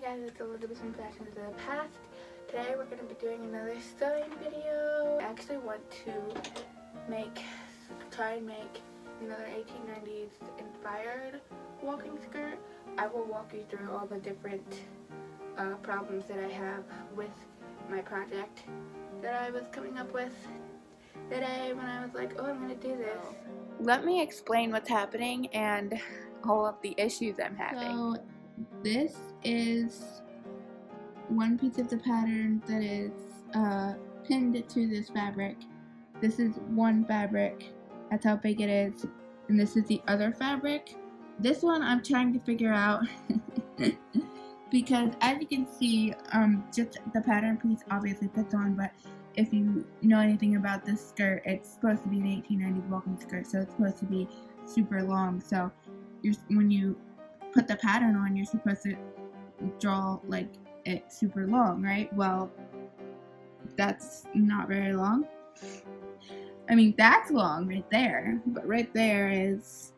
guys, it's Elisabeth from Fashions of the Past. Today we're going to be doing another sewing video. I actually want to try and make another 1890s inspired walking skirt. I will walk you through all the different problems that I have with my project that I was coming up with today when I was like, oh, I'm going to do this. Let me explain what's happening and all of the issues I'm having. So this is one piece of the pattern that is pinned to this fabric. This is one fabric, that's how big it is, and this is the other fabric. This one I'm trying to figure out because as you can see, just the pattern piece obviously fits on, but if you know anything about this skirt, it's supposed to be an 1890s walking skirt, so it's supposed to be super long. So when you put the pattern on, you're supposed to draw like it super long, right? Well, that's not very long. I mean, that's long right there, but right there is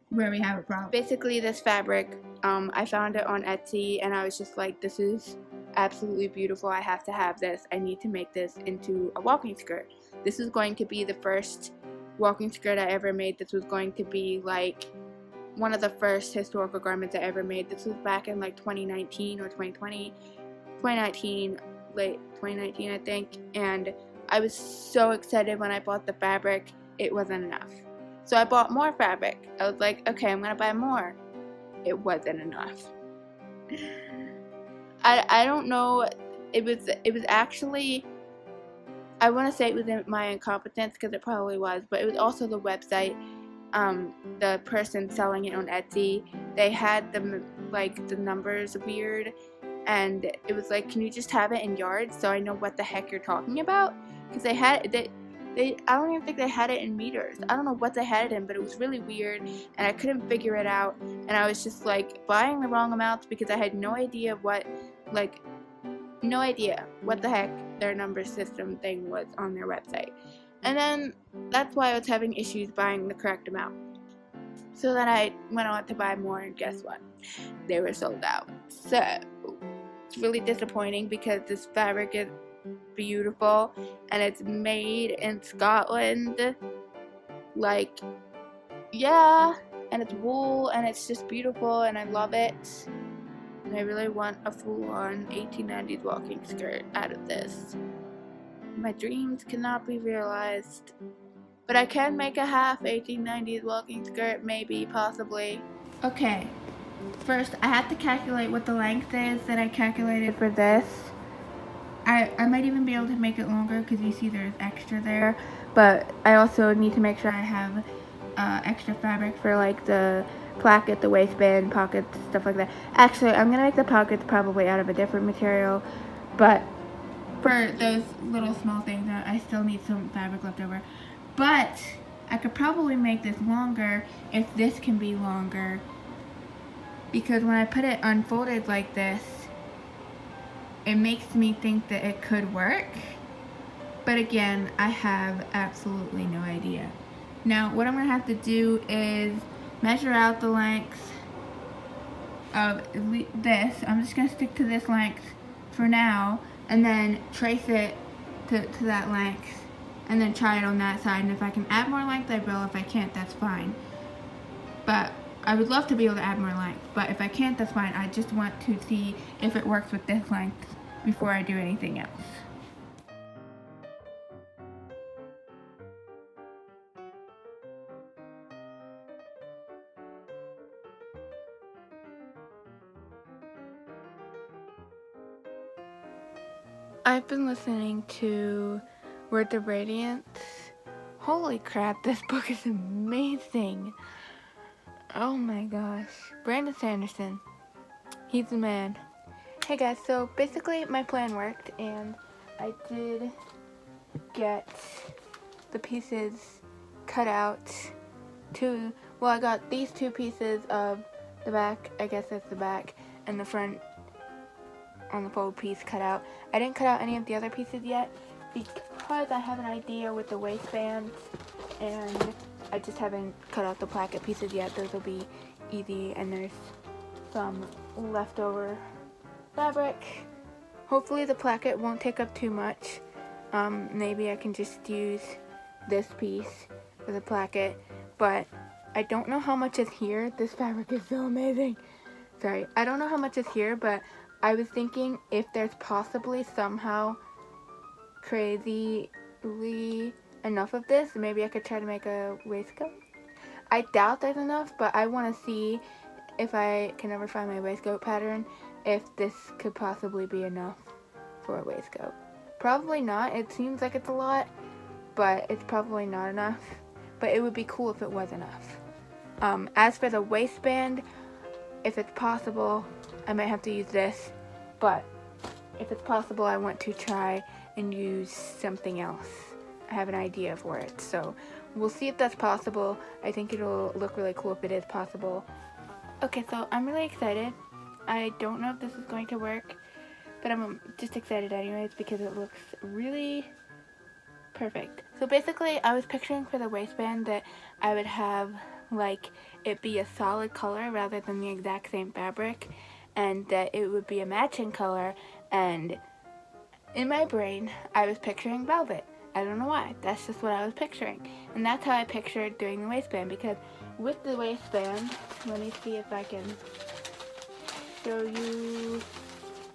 where we have a problem. Basically, this fabric, I found it on Etsy, and I was just like, this is absolutely beautiful. I have to have this. I need to make this into a walking skirt. This is going to be the first walking skirt I ever made. This was going to be like one of the first historical garments I ever made. This was back in like 2019 or 2020. 2019, late 2019 I think, and I was so excited when I bought the fabric. It wasn't enough. So I bought more fabric. I was like, okay, I'm gonna buy more. It wasn't enough. I don't know, it was actually, I want to say it was my incompetence, because it probably was, but it was also the website. The person selling it on Etsy, they had the numbers weird, and it was like, can you just have it in yards so I know what the heck you're talking about? Because I don't even think they had it in meters. I don't know what they had it in, but it was really weird, and I couldn't figure it out, and I was just like buying the wrong amounts because I had no idea what the heck their number system thing was on their website. And then that's why I was having issues buying the correct amount. So then I went on to buy more, and guess what? They were sold out. So it's really disappointing because this fabric is beautiful and it's made in Scotland. Like, yeah, and it's wool and it's just beautiful and I love it. And I really want a full-on 1890s walking skirt out of this. My dreams cannot be realized, but I can make a half 1890s walking skirt, maybe, possibly. Okay, first I have to calculate what the length is that I calculated for this. I might even be able to make it longer because you see there's extra there, but I also need to make sure I have extra fabric for like the placket, the waistband, pockets, stuff like that. Actually, I'm gonna make the pockets probably out of a different material, but for those little small things, I still need some fabric left over. But I could probably make this longer if this can be longer, because when I put it unfolded like this, it makes me think that it could work. But again, I have absolutely no idea. Now, what I'm going to have to do is measure out the length of this. I'm just going to stick to this length for now, and then trace it to that length, and then try it on that side. And if I can add more length, I will. If I can't, that's fine. But I would love to be able to add more length, but if I can't, that's fine. I just want to see if it works with this length before I do anything else. I've been listening to Words of Radiance. Holy crap, this book is amazing. Oh my gosh. Brandon Sanderson. He's the man. Hey guys, so basically my plan worked, and I did get the pieces cut out I got these two pieces of the back, I guess that's the back, and the front on the fold piece cut out. I didn't cut out any of the other pieces yet because I have an idea with the waistband, and I just haven't cut out the placket pieces yet. Those will be easy, and there's some leftover fabric. Hopefully the placket won't take up too much. Maybe I can just use this piece for the placket, but I don't know how much is here. This fabric is so amazing. Sorry, I don't know how much is here, but I was thinking if there's possibly somehow crazily enough of this, maybe I could try to make a waistcoat. I doubt there's enough, but I want to see if I can ever find my waistcoat pattern, if this could possibly be enough for a waistcoat. Probably not. It seems like it's a lot, but it's probably not enough. But it would be cool if it was enough. As for the waistband, if it's possible, I might have to use this, but if it's possible, I want to try and use something else. I have an idea for it, so we'll see if that's possible. I think it'll look really cool if it is possible. Okay, so I'm really excited. I don't know if this is going to work, but I'm just excited anyways because it looks really perfect. So basically, I was picturing for the waistband that I would have like it be a solid color rather than the exact same fabric, and that it would be a matching color, and in my brain I was picturing velvet. I don't know why, that's just what I was picturing, and that's how I pictured doing the waistband, because with the waistband, let me see if I can show you,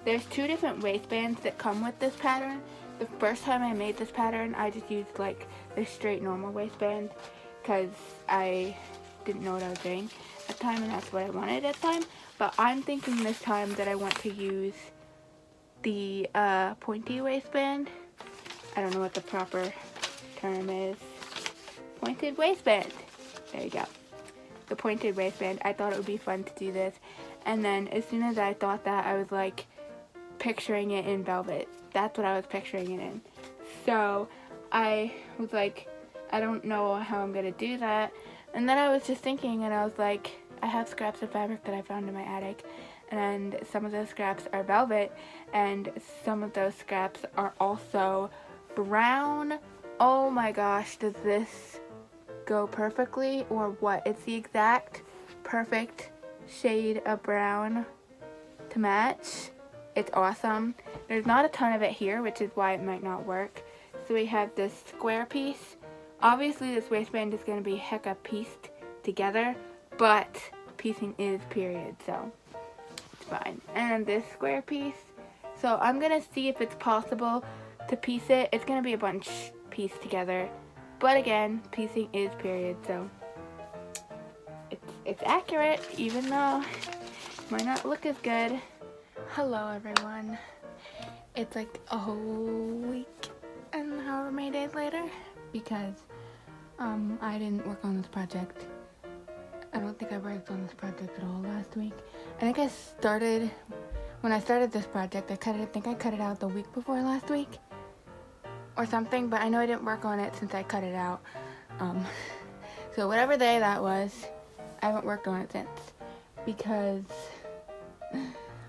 there's two different waistbands that come with this pattern. The first time I made this pattern, I just used like the straight normal waistband because I didn't know what I was doing at the time, and that's what I wanted at the time. But I'm thinking this time that I want to use the pointy waistband. I don't know what the proper term is. Pointed waistband. There you go. The pointed waistband. I thought it would be fun to do this. And then as soon as I thought that, I was like picturing it in velvet. That's what I was picturing it in. So I was like, I don't know how I'm going to do that. And then I was just thinking, and I was like, I have scraps of fabric that I found in my attic, and some of those scraps are velvet, and some of those scraps are also brown. Oh my gosh, does this go perfectly or what? It's the exact perfect shade of brown to match. It's awesome. There's not a ton of it here, which is why it might not work. So we have this square piece. Obviously this waistband is going to be hecka pieced together, but piecing is period, so it's fine. And this square piece, so I'm going to see if it's possible to piece it. It's going to be a bunch pieced together, but again, piecing is period, so it's accurate, even though it might not look as good. Hello everyone. It's like a whole week and however many days later, because I didn't work on this project. I don't think I worked on this project at all last week. I think when I started this project, I think I cut it out the week before last week or something, but I know I didn't work on it since I cut it out. So whatever day that was, I haven't worked on it since,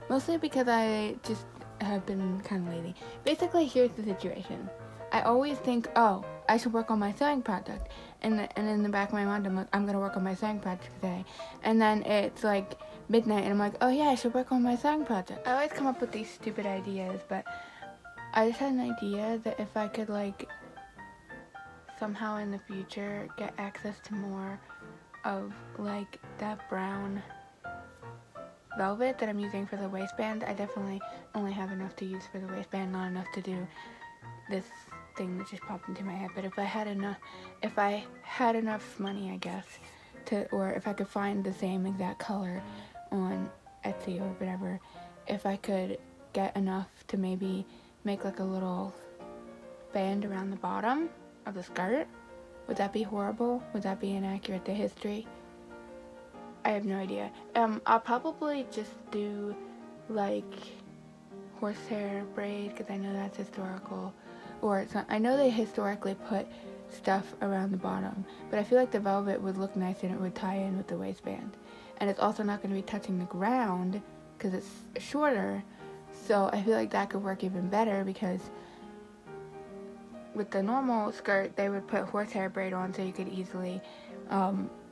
mostly because I just have been kind of lazy. Basically, here's the situation. I always think, oh, I should work on my sewing project, and in the back of my mind, I'm like, I'm gonna work on my sewing project today, and then it's like midnight, and I'm like, oh yeah, I should work on my sewing project. I always come up with these stupid ideas, but I just had an idea that if I could like somehow in the future get access to more of like that brown velvet that I'm using for the waistband. I definitely only have enough to use for the waistband, not enough to do this thing that just popped into my head. But if I had enough money, I guess, or if I could find the same exact color on Etsy or whatever, if I could get enough to maybe make like a little band around the bottom of the skirt, would that be horrible? Would that be inaccurate to history? I have no idea. I'll probably just do like horsehair braid, because I know that's historical, or I know they historically put stuff around the bottom, but I feel like the velvet would look nice and it would tie in with the waistband, and it's also not going to be touching the ground because it's shorter, so I feel like that could work even better, because with the normal skirt they would put horsehair braid on so you could easily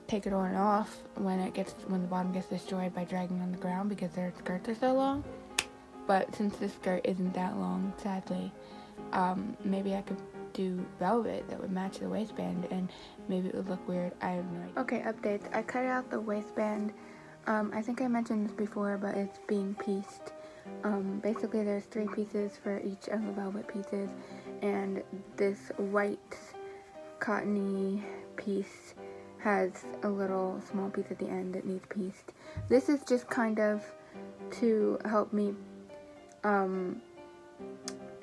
take it on and off when the bottom gets destroyed by dragging on the ground because their skirts are so long. but since this skirt isn't that long, sadly, maybe I could do velvet that would match the waistband, and maybe it would look weird. I have no idea. Okay, updates. I cut out the waistband. I think I mentioned this before, but it's being pieced. Basically there's 3 pieces for each of the velvet pieces, and this white cottony piece has a little small piece at the end that needs pieced. This is just kind of to help me,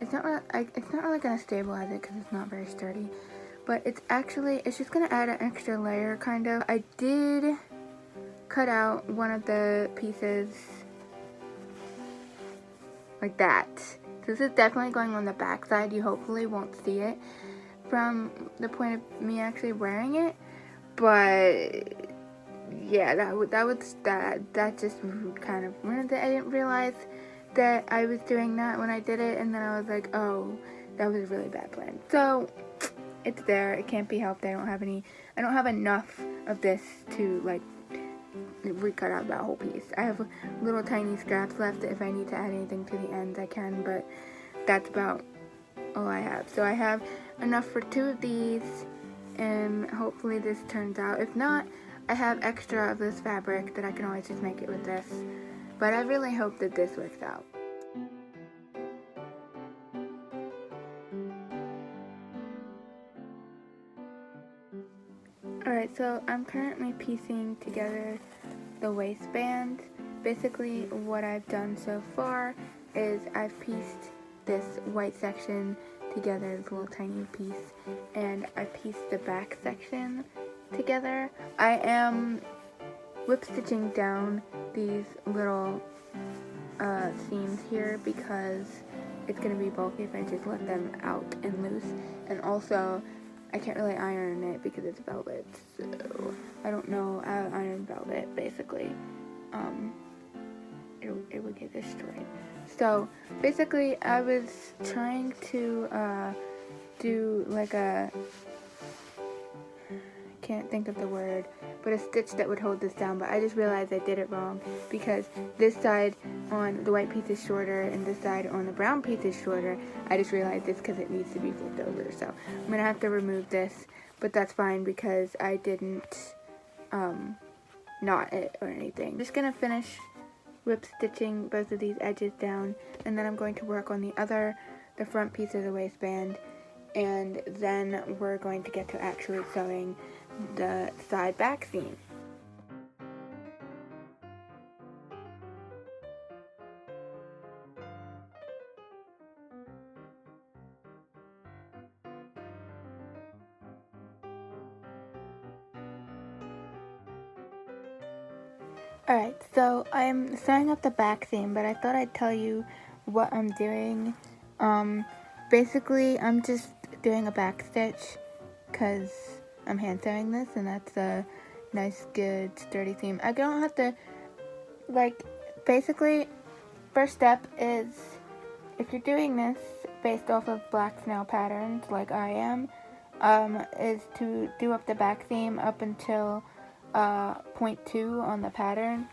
it's not really gonna stabilize it because it's not very sturdy, but it's just gonna add an extra layer, kind of. I did cut out one of the pieces like that. This is definitely going on the back side. You hopefully won't see it from the point of me actually wearing it, but yeah, that just kind of ruined it. I didn't realize that I was doing that when I did it, and then I was like, oh, that was a really bad plan. So it's there. It can't be helped. I don't have enough of this to like recut out that whole piece. I have little tiny scraps left. If I need to add anything to the ends, I can, but that's about all I have. So I have enough for 2 of these, and hopefully this turns out. If not, I have extra of this fabric that I can always just make it with this, but I really hope that this works out. Alright, so I'm currently piecing together the waistband. Basically what I've done so far is I've pieced this white section together, this little tiny piece, and I pieced the back section together. I am whip stitching down these little seams here because it's going to be bulky if I just let them out and loose, and also I can't really iron it because it's velvet, so I don't know how to iron velvet. Basically it would get destroyed. So basically I was trying to do like a, can't think of the word, but a stitch that would hold this down, but I just realized I did it wrong because this side on the white piece is shorter and this side on the brown piece is shorter. I just realized this because it needs to be flipped over, so I'm gonna have to remove this, but that's fine because I didn't knot it or anything. I'm just gonna finish whip stitching both of these edges down, and then I'm going to work on the front piece of the waistband, and then we're going to get to actually sewing the side back seam. Alright, so I'm sewing up the back seam, but I thought I'd tell you what I'm doing. Basically, I'm just doing a back stitch because I'm hand sewing this, and that's a nice, good, sturdy seam. I don't have to, like, basically, first step is, if you're doing this based off of black snail patterns, like I am, is to do up the back seam up until point 2 on the pattern,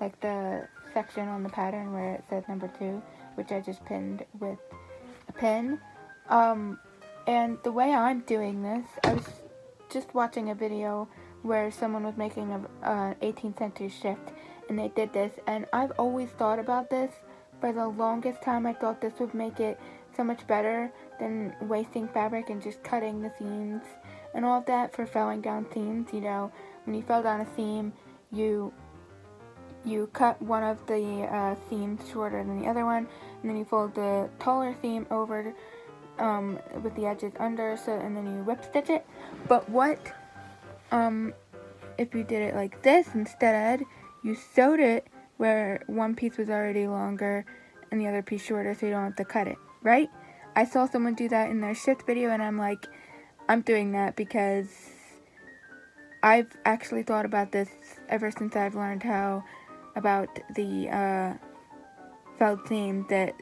like the section on the pattern where it says number 2, which I just pinned with a pin. And the way I'm doing this, I was just watching a video where someone was making an 18th century shift, and they did this, and I've always thought about this. For the longest time, I thought this would make it so much better than wasting fabric and just cutting the seams and all of that for felling down seams. You know, when you fell down a seam, you cut one of the seams shorter than the other one, and then you fold the taller seam over with the edges under, so, and then you whip stitch it. But what if you did it like this instead? You sewed it where one piece was already longer and the other piece shorter, so you don't have to cut it, right? I saw someone do that in their shift video, and I'm like, I'm doing that because I've actually thought about this ever since I've learned how about the felt seam, that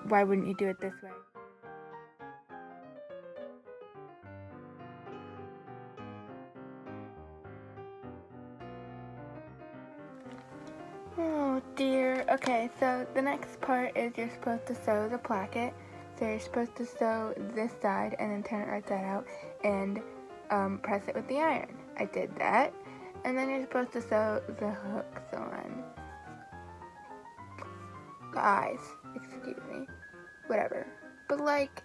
why wouldn't you do it this way? Oh dear, Okay, so the next part is you're supposed to sew the placket. So you're supposed to sew this side and then turn it right side out and press it with the iron. I did that. And then you're supposed to sew the hooks on. The eyes, excuse me. Whatever. But like,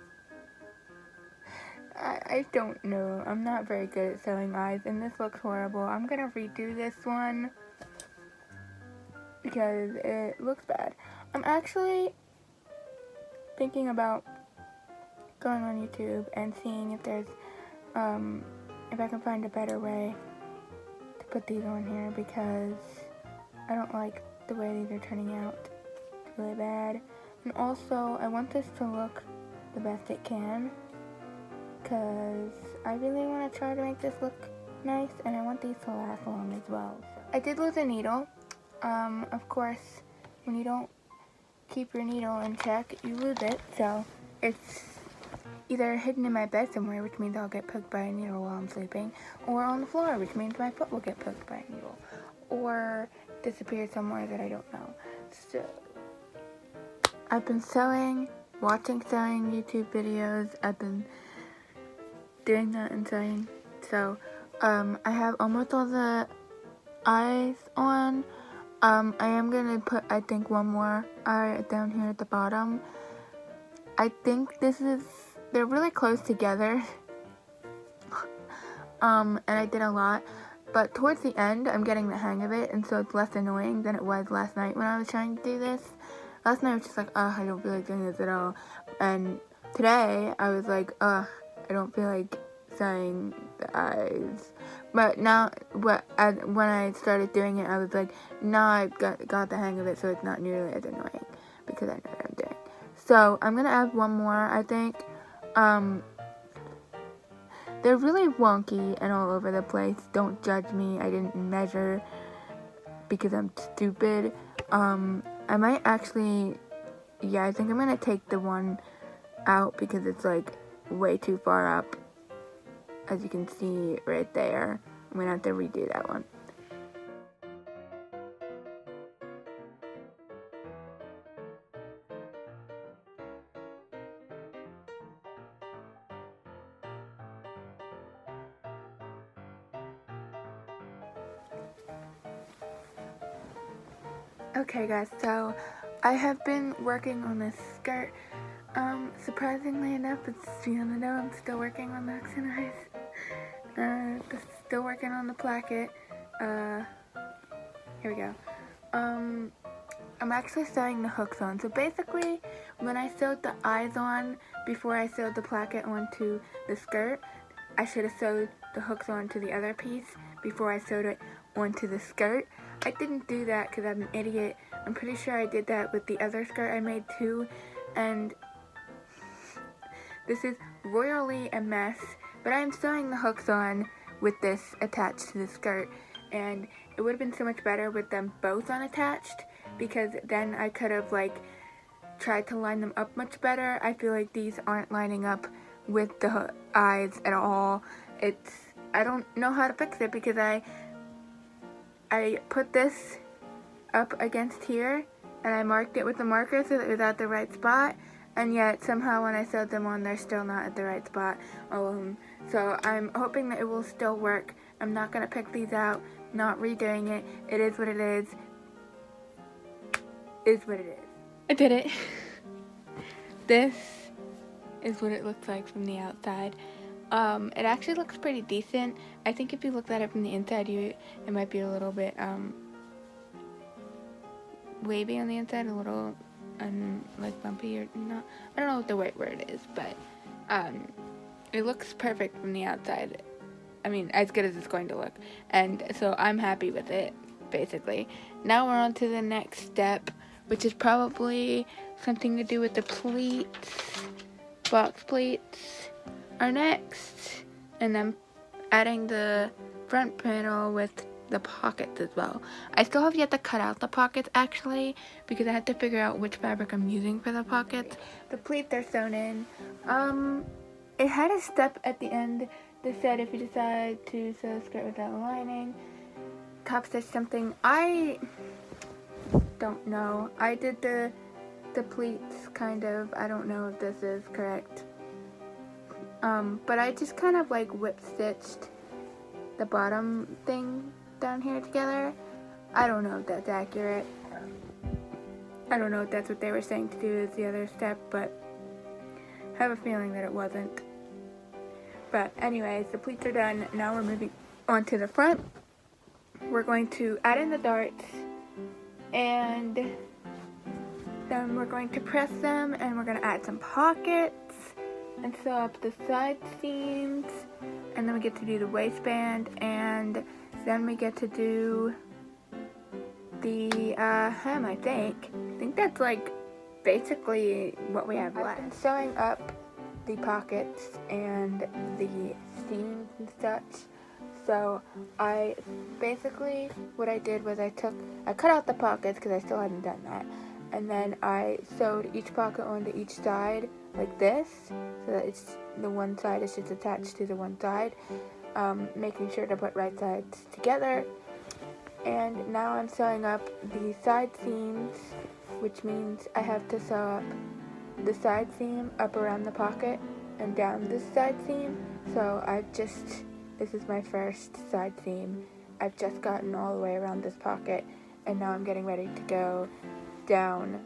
I don't know. I'm not very good at sewing eyes and this looks horrible. I'm gonna redo this one because it looks bad. I'm actually thinking about going on YouTube and seeing if there's, if I can find a better way to put these on here because I don't like the way these are turning out. It's really bad. And also, I want this to look the best it can because I really want to try to make this look nice and I want these to last long as well. So, I did lose a needle. Of course, when you don't keep your needle in check, you lose it. So, it's either hidden in my bed somewhere, which means I'll get poked by a needle while I'm sleeping, or on the floor, which means my foot will get poked by a needle, or disappear somewhere that I don't know. So, I've been sewing, watching sewing YouTube videos. I've been doing that and sewing. So, I have almost all the eyes on. I am going to put, I think, one more eye down here at the bottom. I think they're really close together. And I did a lot. But towards the end, I'm getting the hang of it, and so it's less annoying than it was last night when I was trying to do this. Last night I was just like, I don't feel like doing this at all. And today, I was like, I don't feel like sewing the eyes. But now, when I started doing it, I was like, now I've got the hang of it, so it's not nearly as annoying, because I know what I'm doing. So, I'm going to add one more, I think. They're really wonky and all over the place. Don't judge me. I didn't measure because I'm stupid. I might actually, I think I'm going to take the one out because it's like way too far up. As you can see right there. I'm going to have to redo that one. Okay guys, so I have been working on this skirt. Surprisingly enough, it's the end of the day, I'm still working on the hooks and eyes. Still working on the placket. Here we go. I'm actually sewing the hooks on. So basically, when I sewed the eyes on, before I sewed the placket onto the skirt, I should have sewed the hooks onto the other piece before I sewed it onto the skirt. I didn't do that because I'm an idiot. I'm pretty sure I did that with the other skirt I made too, and this is royally a mess, but I'm sewing the hooks on with this attached to the skirt, and it would have been so much better with them both unattached, because then I could have like tried to line them up much better. I feel like these aren't lining up with the eyes at all. I don't know how to fix it because I put this up against here and I marked it with a marker so that it was at the right spot, and yet somehow when I sewed them on, they're still not at the right spot, all of them. So I'm hoping that it will still work. I'm not going to pick these out, not redoing it. It is what it is. Is what it is. I did it. This is what it looks like from the outside. It actually looks pretty decent. I think if you look at it from the inside, it might be a little bit wavy on the inside, a little like bumpy or not. I don't know what the right word is, but it looks perfect from the outside. I mean, as good as it's going to look, and so I'm happy with it. Basically, now we're on to the next step, which is probably something to do with the pleats. Box pleats are next, and I'm adding the front panel with the pockets as well. I still have yet to cut out the pockets actually, because I had to figure out which fabric I'm using for the pockets. The pleats are sewn in. It had a step at the end that said if you decide to sew a skirt without lining, top stitch something. I don't know. I did the pleats kind of. I don't know if this is correct. But I just kind of like whip stitched the bottom thing down here together. I don't know if that's accurate. I don't know if that's what they were saying to do as the other step, but I have a feeling that it wasn't. But anyways, the pleats are done. Now we're moving on to the front. We're going to add in the darts, and then we're going to press them, and we're going to add some pockets and sew up the side seams, and then we get to do the waistband, and then we get to do the hem. I think that's like basically what we have left. I've been sewing up the pockets and the seams and such. So I basically, what I did was I cut out the pockets because I still hadn't done that, and then I sewed each pocket onto each side like this, so that it's the one side is just attached to the one side, making sure to put right sides together. And now I'm sewing up the side seams, which means I have to sew up the side seam up around the pocket and down this side seam. So this is my first side seam. I've just gotten all the way around this pocket, and now I'm getting ready to go down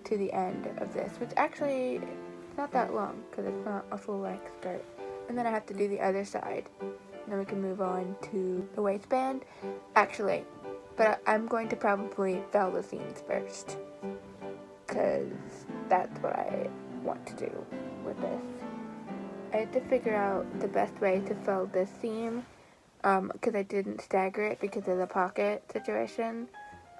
to the end of this, which actually it's not that long because it's not a full length skirt. And then I have to do the other side, and then we can move on to the waistband. Actually, but I'm going to probably fell the seams first because that's what I want to do with this. I had to figure out the best way to sew this seam because I didn't stagger it because of the pocket situation.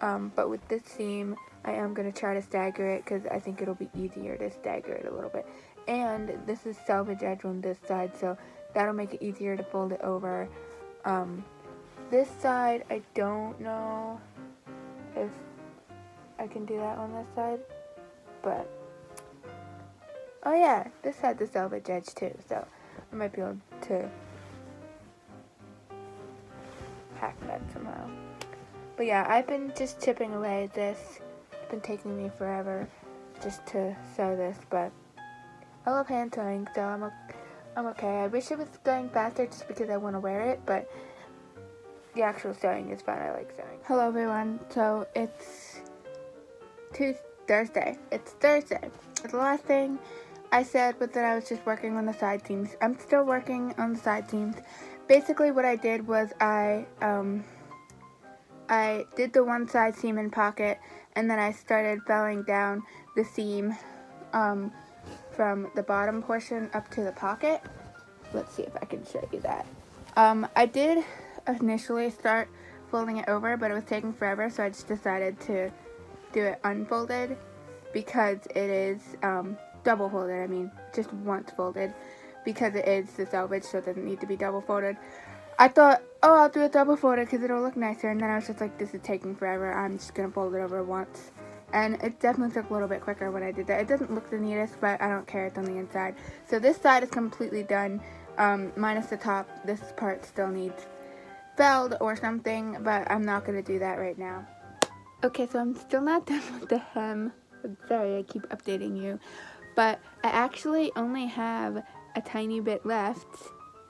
But with this seam, I am going to try to stagger it because I think it'll be easier to stagger it a little bit. And this is selvage edge on this side, so that'll make it easier to fold it over. This side, I don't know if I can do that on this side, but oh yeah, this had the selvage edge too, so I might be able to hack that somehow. But yeah, I've been just chipping away at this. It's been taking me forever just to sew this, but I love hand sewing, so I'm okay. I wish it was going faster just because I want to wear it, but the actual sewing is fun. I like sewing. Hello everyone. So it's Thursday. It's Thursday. The last thing I said was that I was just working on the side seams. I'm still working on the side seams. Basically what I did was I did the one side seam and pocket, and then I started felling down the seam from the bottom portion up to the pocket. Let's see if I can show you that. I did initially start folding it over, but it was taking forever, so I just decided to do it unfolded because it is double folded. I mean, just once folded because it is the selvage, so it doesn't need to be double folded. I thought, oh, I'll do it double folded because it'll look nicer, and then I was just like, this is taking forever. I'm just going to fold it over once. And it definitely took a little bit quicker when I did that. It doesn't look the neatest, but I don't care. It's on the inside. So this side is completely done, minus the top. This part still needs felled or something, but I'm not going to do that right now. Okay, so I'm still not done with the hem. I'm sorry, I keep updating you. But I actually only have a tiny bit left.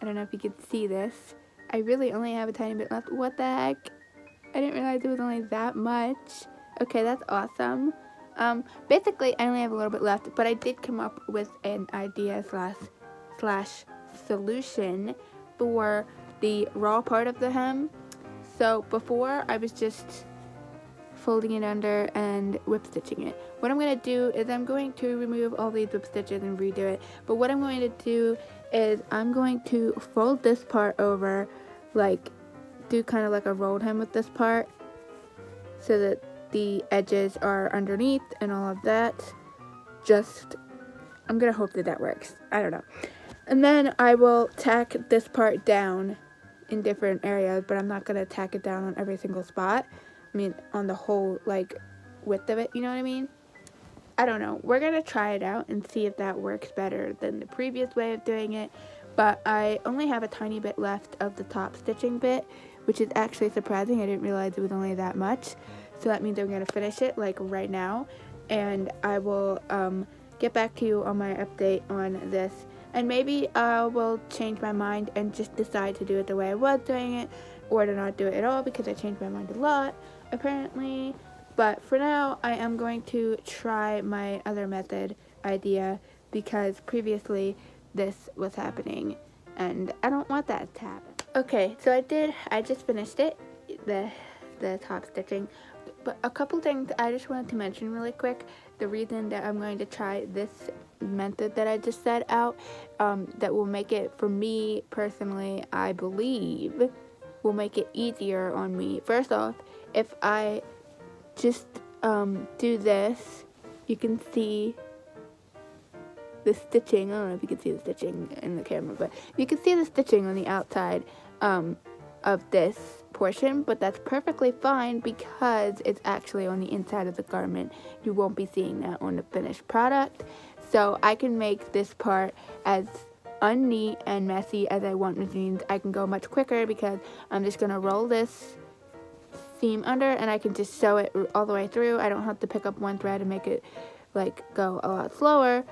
I don't know if you can see this. I really only have a tiny bit left. What the heck? I didn't realize it was only that much. Okay, that's awesome. Basically, I only have a little bit left, but I did come up with an idea slash solution for the raw part of the hem. So before, I was just folding it under and whip stitching it. What I'm going to do is I'm going to remove all these whip stitches and redo it. But what I'm going to do is I'm going to fold this part over, like do kind of like a rolled hem with this part so that the edges are underneath and all of that. I'm going to hope that works. I don't know. And then I will tack this part down in different areas, but I'm not going to tack it down on every single spot. I mean, on the whole, like, width of it, you know what I mean? I don't know. We're going to try it out and see if that works better than the previous way of doing it. But I only have a tiny bit left of the top stitching bit, which is actually surprising. I didn't realize it was only that much. so that means I'm going to finish it like right now, and I will get back to you on my update on this, and maybe I will change my mind and just decide to do it the way I was doing it, or to not do it at all, because I changed my mind a lot apparently. But for now, I am going to try my other method idea, because previously this was happening and I don't want that to happen. Okay, so I just finished it, the top stitching. But a couple things I just wanted to mention really quick. The reason that I'm going to try this method that I just said out, that will make it, for me personally, I believe, will make it easier on me. First off, if I just do this, you can see the stitching. I don't know if you can see the stitching in the camera, but you can see the stitching on the outside of this portion, but that's perfectly fine because it's actually on the inside of the garment. You won't be seeing that on the finished product. So I can make this part as unneat and messy as I want, which means I can go much quicker because I'm just going to roll this seam under and I can just sew it all the way through. I don't have to pick up one thread and make it like go a lot slower,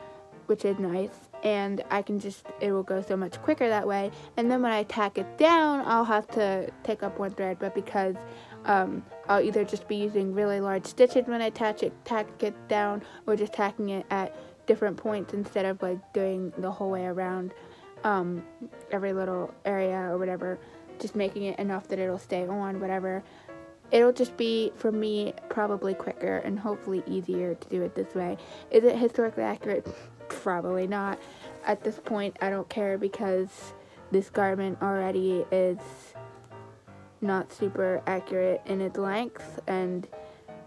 which is nice, and I can just, it will go so much quicker that way. And then when I tack it down, I'll have to pick up one thread, but because I'll either just be using really large stitches when I tack it down, or just tacking it at different points instead of like doing the whole way around every little area or whatever, just making it enough that it'll stay on, whatever. It'll just be, for me, probably quicker and hopefully easier to do it this way. Is it historically accurate? Probably not. At this point, I don't care because this garment already is not super accurate in its length, and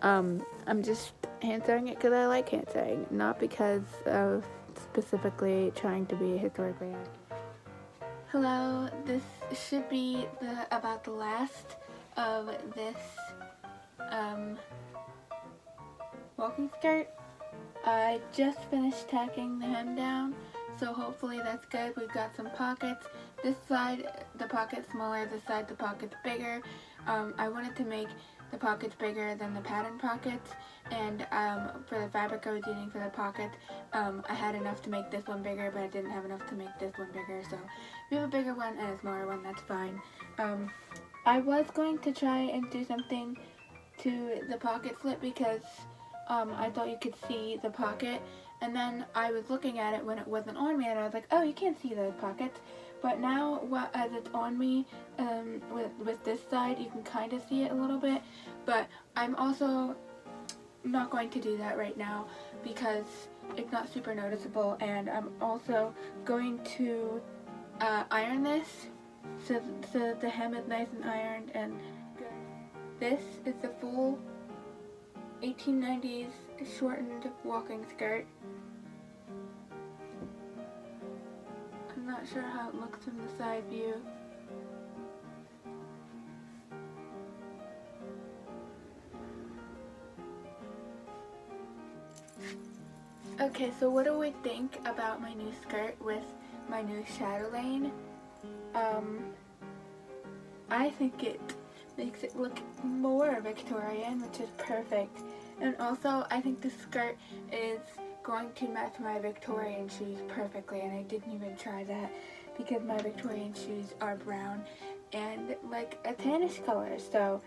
I'm just hand sewing it because I like hand sewing, not because of specifically trying to be historically accurate. Hello, this should be about the last of this walking skirt. I just finished tacking the hem down, so hopefully that's good. We've got some pockets. This side, the pocket's smaller, this side, the pocket's bigger. I wanted to make the pockets bigger than the pattern pockets, and for the fabric I was using for the pockets, I had enough to make this one bigger, but I didn't have enough to make this one bigger, so if you have a bigger one and a smaller one, that's fine. I was going to try and do something to the pocket flip because I thought you could see the pocket, and then I was looking at it when it wasn't on me and I was like, oh, you can't see those pockets. But now as it's on me, with this side, you can kind of see it a little bit, but I'm also not going to do that right now because it's not super noticeable, and I'm also going to iron this so that the hem is nice and ironed and good. This is the full 1890s shortened walking skirt. I'm not sure how it looks from the side view. Okay, so what do we think about my new skirt with my new shadow lane? I think it makes it look more Victorian, which is perfect. And also, I think the skirt is going to match my Victorian shoes perfectly, and I didn't even try that because my Victorian shoes are brown and like a tannish color, so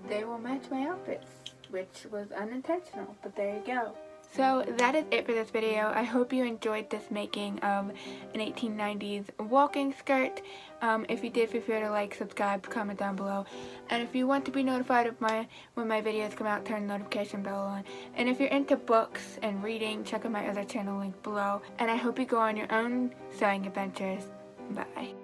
they will match my outfits, which was unintentional, but there you go. So that is it for this video. I hope you enjoyed this making of an 1890s walking skirt. If you did, feel free to like, subscribe, comment down below. And if you want to be notified of when my videos come out, turn the notification bell on. And if you're into books and reading, check out my other channel link below. And I hope you go on your own sewing adventures. Bye.